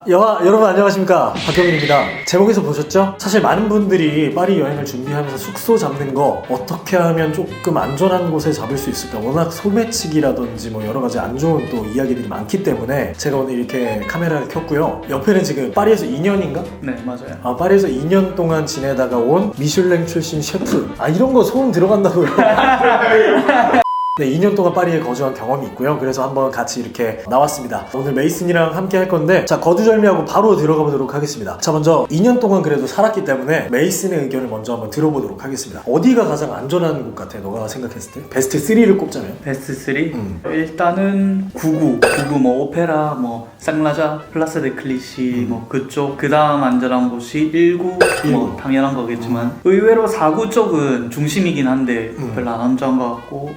여러분 안녕하십니까, 박경민입니다. 제목에서 보셨죠? 사실 많은 분들이 파리 여행을 준비하면서 숙소 잡는 거 어떻게 하면 조금 안전한 곳에 잡을 수 있을까, 워낙 소매치기라든지 뭐 여러 가지 안 좋은 또 이야기들이 많기 때문에 제가 오늘 이렇게 카메라를 켰고요. 옆에는 지금 파리에서 2년인가? 네, 맞아요. 파리에서 2년 동안 지내다가 온 미슐랭 출신 셰프. 이런 거 소음 들어간다고요? 네, 2년 동안 파리에 거주한 경험이 있고요. 그래서 한번 같이 이렇게 나왔습니다. 오늘 메이슨이랑 함께 할 건데, 자, 거두절미하고 바로 들어가 보도록 하겠습니다. 자, 먼저 2년 동안 그래도 살았기 때문에 메이슨의 의견을 먼저 한번 들어보도록 하겠습니다. 어디가 가장 안전한 곳 같아, 너가 생각했을 때? 베스트 3를 꼽자면? 베스트 3? 일단은 구구 뭐 오페라, 뭐 쌍라자, 플라스 데 클리시 뭐 그쪽. 그 다음 안전한 곳이 19, 뭐 당연한 거겠지만 의외로 4구 쪽은 중심이긴 한데 별로 안 안전한 것 같고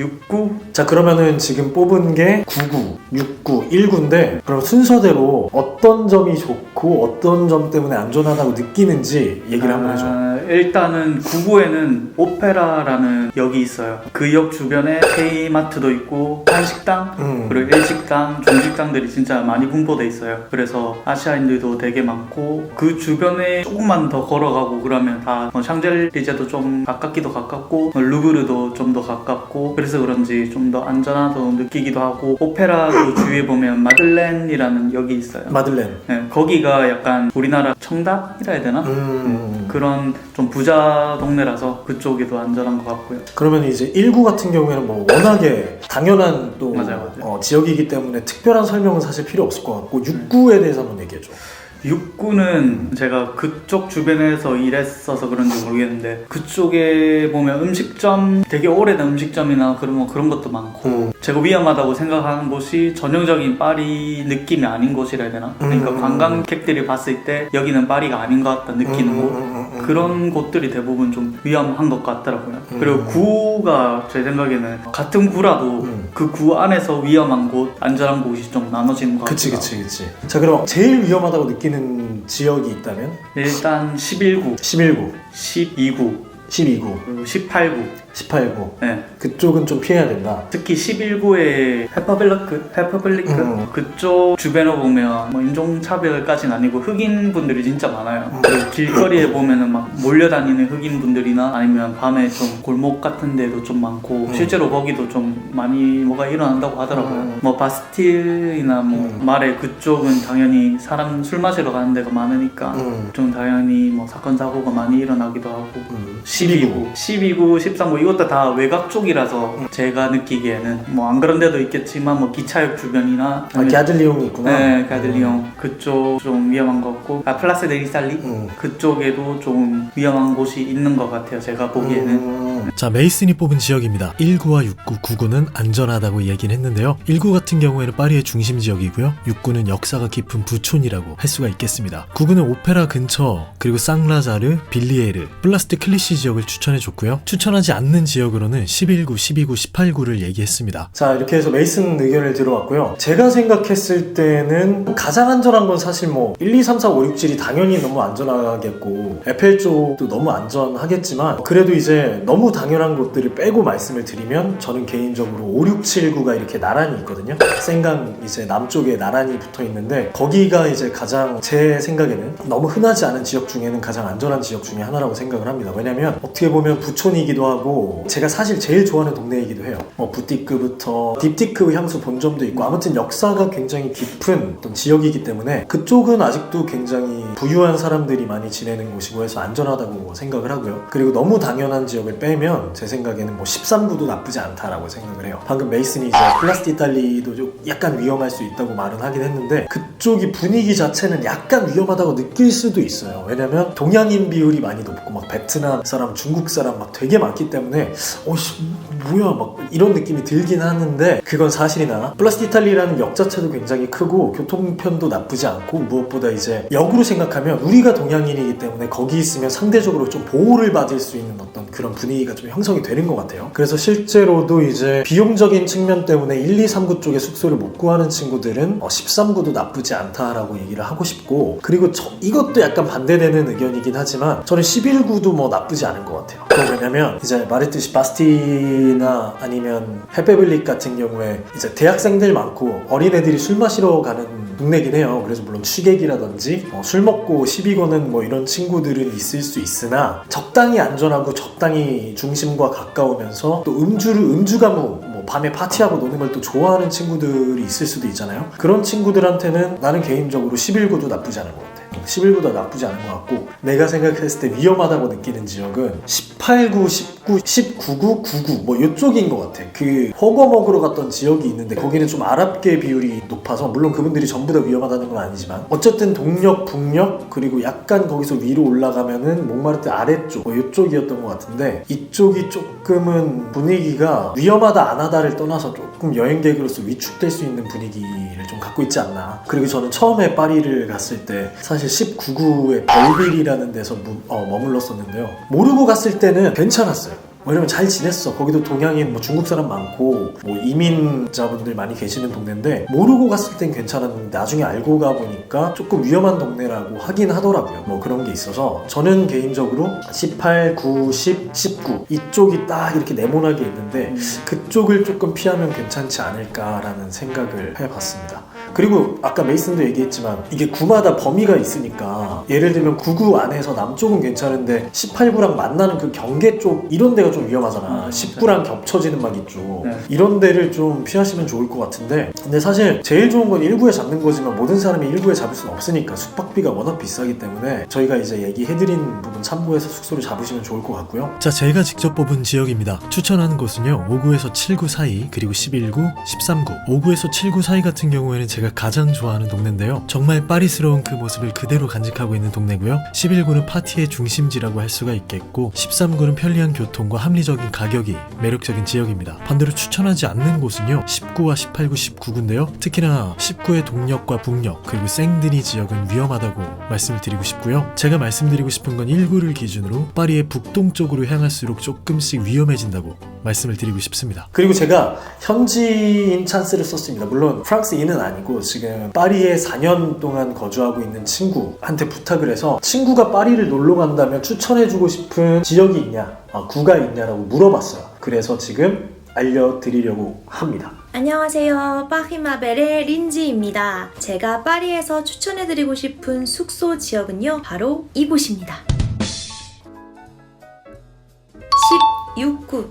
69? 자, 그러면은 지금 뽑은 게 99, 69, 19인데 그럼 순서대로 어떤 점이 좋고 어떤 점 때문에 안전하다고 느끼는지 얘기를 한번 해줘. 일단은 99에는 오페라라는 역이 있어요. 그 역 주변에 K마트도 있고 한식당, 그리고 일식당, 중식당들이 진짜 많이 분포돼 있어요. 그래서 아시아인들도 되게 많고, 그 주변에 조금만 더 걸어가고 그러면 다 샹젤리제도 좀 가깝기도 가깝고 루브르도 좀 더 가깝고, 그래서 그런지 좀 더 안전하다고 느끼기도 하고, 오페라도 주위에 보면 마들렌이라는 역이 있어요. 마들렌. 네, 거기가 약간 우리나라 청담이라 해야 되나? 그런 좀 부자 동네라서 그쪽이 더 안전한 것 같고요. 그러면 이제 19 같은 경우에는 뭐 워낙에 당연한 또 맞아요. 지역이기 때문에 특별한 설명은 사실 필요 없을 것 같고, 69에 대해서 한번 얘기해줘. 6구는 제가 그쪽 주변에서 일했어서 그런지 모르겠는데, 그쪽에 보면 음식점, 되게 오래된 음식점이나 그런 것도 많고, 제가 위험하다고 생각하는 곳이 전형적인 파리 느낌이 아닌 곳이라 해야 되나? 그러니까 관광객들이 봤을 때 여기는 파리가 아닌 것 같다 느끼는 곳, 그런 곳들이 대부분 좀 위험한 것 같더라고요. 그리고 구가 제 생각에는 같은 구라도 그 구 안에서 위험한 곳, 안전한 곳이 좀 나눠지는 것 같아요. 그치. 자, 그럼 제일 위험하다고 느끼는 지역이 있다면? 일단 11구, 11구, 12구, 12구, 그리고 18구, 18구. 네. 그쪽은 좀 피해야 된다. 특히 11구의 헤퍼블리크 그쪽 주변에 보면 뭐 인종차별까지는 아니고 흑인 분들이 진짜 많아요. 그리고 길거리에 보면은 막 몰려다니는 흑인 분들이나 아니면 밤에 좀 골목 같은 데도 좀 많고, 실제로 거기도 좀 많이 뭐가 일어난다고 하더라고요. 뭐 바스틸이나 뭐 마레 그쪽은 당연히 사람 술 마시러 가는 데가 많으니까 좀 당연히 뭐 사건 사고가 많이 일어나기도 하고. 12구, 13구 이것도 다 외곽 쪽이라서 제가 느끼기에는 뭐 안 그런 데도 있겠지만 뭐 기차역 주변이나 갸들리옹이 있구나. 네, 갸들리옹 그쪽 좀 위험한 것 같고, 플라스 데 리살리 그쪽에도 좀 위험한 곳이 있는 것 같아요, 제가 보기에는. 자, 메이슨이 뽑은 지역입니다. 19와 69, 99는 안전하다고 얘기는 했는데요. 19 같은 경우에는 파리의 중심 지역이고요. 69는 역사가 깊은 부촌이라고 할 수가 있겠습니다. 99는 오페라 근처, 그리고 쌍라자르, 빌리에르, 플라스 데 클리시 지역을 추천해줬고요. 추천하지 않는 지역으로는 11구, 12구, 18구를 얘기했습니다. 자, 이렇게 해서 메이슨 의견을 들어왔고요. 제가 생각했을 때는 가장 안전한 건 사실 뭐 1, 2, 3, 4, 5, 6, 7이 당연히 너무 안전하겠고, 에펠 쪽도 너무 안전하겠지만, 그래도 이제 너무 당연한 곳들을 빼고 말씀을 드리면 저는 개인적으로 5, 6, 7, 9가 이렇게 나란히 있거든요. 생강 이제 남쪽에 나란히 붙어 있는데, 거기가 이제 가장 제 생각에는 너무 흔하지 않은 지역 중에는 가장 안전한 지역 중에 하나라고 생각을 합니다. 왜냐면 어떻게 보면 부촌이기도 하고 제가 사실 제일 좋아하는 동네이기도 해요. 뭐 부티크부터 딥티크 향수 본점도 있고, 아무튼 역사가 굉장히 깊은 어떤 지역이기 때문에 그쪽은 아직도 굉장히 부유한 사람들이 많이 지내는 곳이고 해서 안전하다고 생각을 하고요. 그리고 너무 당연한 지역을 빼면 제 생각에는 뭐 13구도 나쁘지 않다라고 생각을 해요. 방금 메이슨이 이제 플라스 이탈리도 좀 약간 위험할 수 있다고 말은 하긴 했는데, 그쪽이 분위기 자체는 약간 위험하다고 느낄 수도 있어요. 왜냐면 동양인 비율이 많이 높고 막 베트남 사람, 중국 사람 막 되게 많기 때문에 뭐야 막 이런 느낌이 들긴 하는데, 그건 사실이나 플라스 이탈리라는 역 자체도 굉장히 크고 교통편도 나쁘지 않고, 무엇보다 이제 역으로 생각하면 우리가 동양인이기 때문에 거기 있으면 상대적으로 좀 보호를 받을 수 있는 어떤 그런 분위기가 좀 형성이 되는 것 같아요. 그래서 실제로도 이제 비용적인 측면 때문에 1, 2, 3구 쪽에 숙소를 못 구하는 친구들은 13구도 나쁘지 않다라고 얘기를 하고 싶고, 그리고 이것도 약간 반대되는 의견이긴 하지만 저는 11구도 뭐 나쁘지 않은 것 같아요. 왜냐면 이제 말했듯이 바스티나 아니면 헤페블릭 같은 경우에 이제 대학생들 많고 어린애들이 술 마시러 가는 동네긴 해요. 그래서 물론 취객이라든지 술 먹고 시비 거는 뭐 이런 친구들은 있을 수 있으나 적당히 안전하고 적당히 중심과 가까우면서 또 음주가무 뭐 밤에 파티하고 노는 걸 또 좋아하는 친구들이 있을 수도 있잖아요. 그런 친구들한테는 나는 개인적으로 11구도 나쁘지 않은 것 같아. 11구도 나쁘지 않은 것 같고, 내가 생각했을 때 위험하다고 느끼는 지역은 18구, 19, 19구, 99 뭐 이쪽인 것 같아. 그 허거 먹으러 갔던 지역이 있는데 거기는 좀 아랍계 비율이 높아서, 물론 그분들이 전부 다 위험하다는 건 아니지만 어쨌든 동력, 북력, 그리고 약간 거기서 위로 올라가면은 몽마르트 아래쪽 뭐 이쪽이었던 것 같은데, 이쪽이 조금은 분위기가 위험하다 안 하다를 떠나서 조금 여행객으로서 위축될 수 있는 분위기를 좀 갖고 있지 않나. 그리고 저는 처음에 파리를 갔을 때 사실 19구의 벨빌이라는 데서 머물렀었는데요. 모르고 갔을 때는 괜찮았어요. 왜냐면 잘 지냈어. 거기도 동양인, 뭐 중국 사람 많고 뭐 이민자분들 많이 계시는 동네인데, 모르고 갔을 땐 괜찮았는데 나중에 알고 가보니까 조금 위험한 동네라고 하긴 하더라고요. 뭐 그런 게 있어서 저는 개인적으로 18, 9, 10, 19 이쪽이 딱 이렇게 네모나게 있는데 그쪽을 조금 피하면 괜찮지 않을까라는 생각을 해봤습니다. 그리고 아까 메이슨도 얘기했지만 이게 구마다 범위가 있으니까, 예를 들면 9구 안에서 남쪽은 괜찮은데 18구랑 만나는 그 경계 쪽 이런 데가 좀 위험하잖아. 19랑 겹쳐지는 막 이쪽. 이런 데를 좀 피하시면 좋을 것 같은데, 근데 사실 제일 좋은 건 1구에 잡는 거지만 모든 사람이 1구에 잡을 수는 없으니까 숙박비가 워낙 비싸기 때문에 저희가 이제 얘기해드린 부분 참고해서 숙소를 잡으시면 좋을 것 같고요. 자, 제가 직접 뽑은 지역입니다. 추천하는 곳은요, 5구에서 7구 사이, 그리고 11구, 13구. 5구에서 7구 사이 같은 경우에는 제가 가장 좋아하는 동네인데요. 정말 파리스러운 그 모습을 그대로 간직하고 있는 동네고요. 11구는 파티의 중심지라고 할 수가 있겠고, 13구는 편리한 교통과 합리적인 가격이 매력적인 지역입니다. 반대로 추천하지 않는 곳은요, 19와 18구, 19구인데요. 특히나 19의 동력과 북력, 그리고 생드니 지역은 위험하다고 말씀을 드리고 싶고요. 제가 말씀드리고 싶은 건 1구를 기준으로 파리의 북동쪽으로 향할수록 조금씩 위험해진다고 말씀을 드리고 싶습니다. 그리고 제가 현지인 찬스를 썼습니다. 물론 프랑스인은 아니고 지금 파리에 4년 동안 거주하고 있는 친구한테 부탁을 해서, 친구가 파리를 놀러 간다면 추천해주고 싶은 지역이 있냐, 구가 있냐라고 물어봤어요. 그래서 지금 알려드리려고 합니다. 안녕하세요. 파리마벨의 린지입니다. 제가 파리에서 추천해드리고 싶은 숙소 지역은요, 바로 이곳입니다. 16구.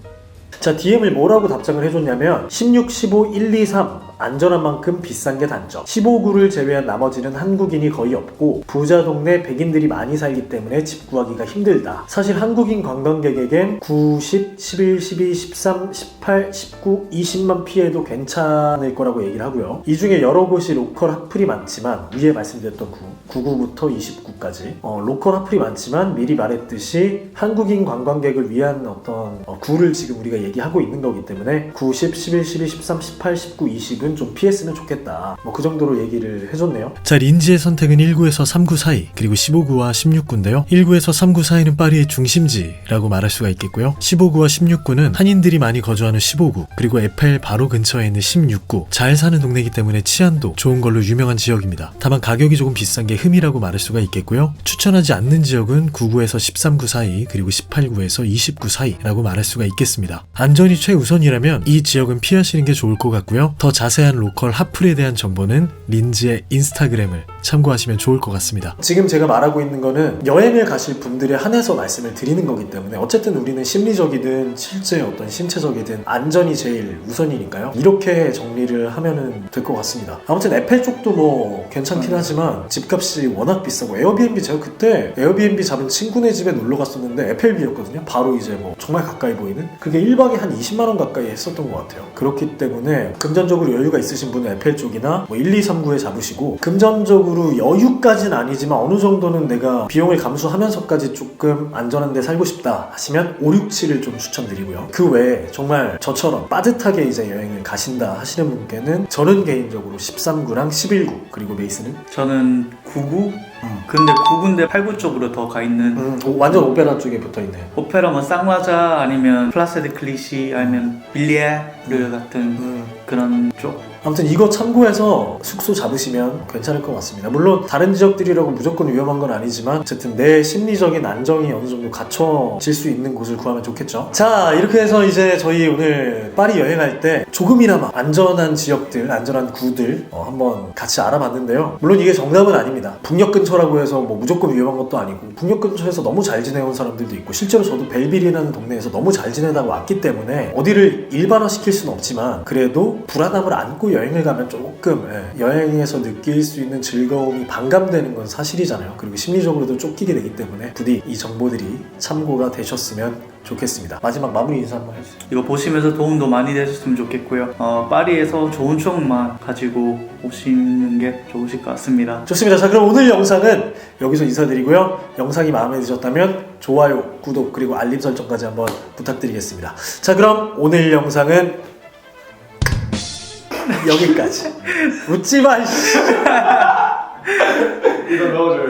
자, DM을 뭐라고 답장을 해줬냐면 16, 15, 1, 2, 3 안전한 만큼 비싼 게 단점. 15구를 제외한 나머지는 한국인이 거의 없고 부자 동네 백인들이 많이 살기 때문에 집 구하기가 힘들다. 사실 한국인 관광객에겐 9, 10, 11, 12, 13, 18, 19, 20만 피해도 괜찮을 거라고 얘기를 하고요. 이 중에 여러 곳이 로컬 핫플이 많지만, 위에 말씀드렸던 9구부터 29구까지 로컬 핫플이 많지만 미리 말했듯이 한국인 관광객을 위한 어떤 구를 지금 우리가 얘기하고 있는 거기 때문에 9, 10, 11, 12, 13, 18, 19, 20은 좀 피했으면 좋겠다. 뭐 그 정도로 얘기를 해줬네요. 자, 린지의 선택은 1구에서 3구 사이, 그리고 15구와 16구인데요. 1구에서 3구 사이는 파리의 중심지라고 말할 수가 있겠고요. 15구와 16구는 한인들이 많이 거주하는 15구, 그리고 에펠 바로 근처에 있는 16구. 잘 사는 동네이기 때문에 치안도 좋은 걸로 유명한 지역입니다. 다만 가격이 조금 비싼 게 흠이라고 말할 수가 있겠고요. 추천하지 않는 지역은 9구에서 13구 사이, 그리고 18구에서 29 사이라고 말할 수가 있겠습니다. 안전이 최우선이라면 이 지역은 피하시는 게 좋을 것 같고요. 더 자세한 로컬 핫플에 대한 정보는 린지의 인스타그램을 참고하시면 좋을 것 같습니다. 지금 제가 말하고 있는 거는 여행을 가실 분들에 한해서 말씀을 드리는 거기 때문에, 어쨌든 우리는 심리적이든 실제 어떤 신체적이든 안전이 제일 우선이니까요. 이렇게 정리를 하면은 될 것 같습니다. 아무튼 에펠 쪽도 뭐 괜찮긴 하지만 집값이 워낙 비싸고, 에어비앤비, 제가 그때 에어비앤비 잡은 친구네 집에 놀러 갔었는데 에펠비였거든요. 바로 이제 뭐 정말 가까이 보이는, 그게 1박에 한 20만 원 가까이 했었던 것 같아요. 그렇기 때문에 금전적으로 여유가 있으신 분은 에펠 쪽이나 뭐 1, 2, 3구에 잡으시고, 금전적으로 여유까지는 아니지만 어느 정도는 내가 비용을 감수하면서까지 조금 안전한 데 살고 싶다 하시면 5, 6, 7을 좀 추천드리고요. 그 외에 정말 저처럼 빠듯하게 이제 여행을 가신다 하시는 분께는 저는 개인적으로 13구랑 11구, 그리고 메이슨은? 저는 9구? 근데 9구인데 8구 쪽으로 더 가 있는 완전 오페라 쪽에 붙어있네. 오페라 뭐 쌍화자 아니면 플라세 드 클리시 아니면 빌리에르 같은 그런 쪽. 아무튼 이거 참고해서 숙소 잡으시면 괜찮을 것 같습니다. 물론 다른 지역들이라고 무조건 위험한 건 아니지만 어쨌든 내 심리적인 안정이 어느 정도 갖춰질 수 있는 곳을 구하면 좋겠죠. 자, 이렇게 해서 이제 저희 오늘 파리 여행할 때 조금이나마 안전한 지역들, 안전한 구들 한번 같이 알아봤는데요. 물론 이게 정답은 아닙니다. 북녘 근처라고 해서 뭐 무조건 위험한 것도 아니고 북녘 근처에서 너무 잘 지내온 사람들도 있고 실제로 저도 벨빌이라는 동네에서 너무 잘 지내다가 왔기 때문에 어디를 일반화시킬 수는 없지만 그래도 불안함을 안고 여행을 가면 조금 여행에서 느낄 수 있는 즐거움이 반감되는 건 사실이잖아요. 그리고 심리적으로도 쫓기게 되기 때문에 부디 이 정보들이 참고가 되셨으면 좋겠습니다. 마지막 마무리 인사 한번 해주세요. 이거 보시면서 도움도 많이 되셨으면 좋겠고요. 파리에서 좋은 추억만 가지고 오시는 게 좋으실 것 같습니다. 좋습니다. 자, 그럼 오늘 영상은 여기서 인사드리고요. 영상이 마음에 드셨다면 좋아요, 구독, 그리고 알림 설정까지 한번 부탁드리겠습니다. 자, 그럼 오늘 영상은 여기까지. 웃지 마, 씨. 이거 넣어줘요.